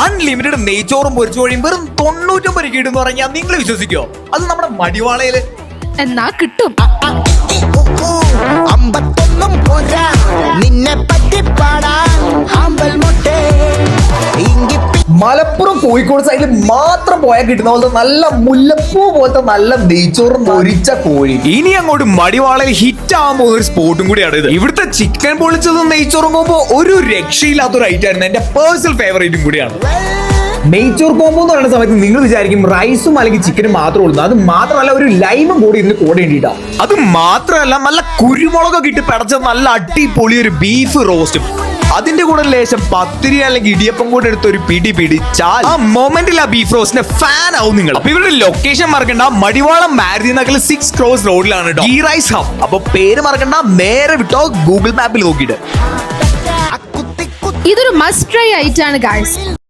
Unlimited നെയ്ച്ചോറും പൊരിച്ചു കോഴിയും വെറും 99 കിട്ടുമെന്ന് പറഞ്ഞാൽ നിങ്ങൾ വിശ്വസിക്കോ? അത് നമ്മുടെ മടിവാളയില് എന്നാ കിട്ടും. അമ്പത്തൊന്നും പോരാ നിന്നെ പറ്റി പാടാൻ ആമ്പൽ മുട്ടേ മലപ്പുറം കോഴിക്കോട് സൈഡിൽ മാത്രം പോയാൽ കിട്ടുന്ന പോലത്തെ നല്ല മുല്ലപ്പൂ പോലത്തെ നല്ല നെയ്ച്ചോറും പൊരിച്ച കോഴി. ഇനി അങ്ങോട്ട് മടിവാളയിൽ ഹിറ്റ് ആവാൻ പോകുന്ന ഒരു സ്പോട്ടും കൂടിയാണ് ഇത്. ഇവിടുത്തെ ചിക്കൻ പൊളിച്ചതും നെയ്ച്ചോറും കോമ്പോ ഒരു രക്ഷയില്ലാത്തൊരു ഐറ്റം ആയിരുന്നു. എന്റെ പേഴ്സണൽ ഫേവറേറ്റും കൂടിയാണ്. നെയ്ച്ചോർ കോമ്പോ എന്ന് പറയുന്ന സമയത്ത് നിങ്ങൾ വിചാരിക്കും റൈസും അല്ലെങ്കിൽ ചിക്കനും മാത്രമേ ഉള്ളൂ. അത് മാത്രമല്ല ഒരു ലൈമും കൂടി ഇതിന് കൂടെ വേണ്ടിയിട്ടാണ്. അത് മാത്രമല്ല നല്ല കുരുമുളകൊക്കെ ഇട്ട് പടച്ച നല്ല അടിപൊളി ഒരു ബീഫ് റോസ്റ്റും, അതിന്റെ കൂടെ ലേശം പത്തിരി അല്ലെങ്കിൽ ഇടിയപ്പം കൂടെ എടുത്ത് ഒരു പിടി പിടിച്ചാൽ ആ മൊമെന്റിൽ ആ ബീഫ് റോസ്റ്റിന്റെ ഫാൻ ആവും നിങ്ങൾ. അപ്പൊ ഇവരുടെ ലൊക്കേഷൻ മറക്കണ്ട, മടിവാളം മാരുതി നഗറിൽ 6 ക്രോസ് റോഡിലാണ് കേട്ടോ ഈ റൈസ് ഹബ്. അപ്പൊ പേര് മറക്കണ്ട, നേരെ വിട്ടോ ഗൂഗിൾ മാപ്പിൽ നോക്കിയിട്ട്. ഇതൊരു മസ്റ്റ് ട്രൈ ആയിട്ടാണ് ഗൈസ്.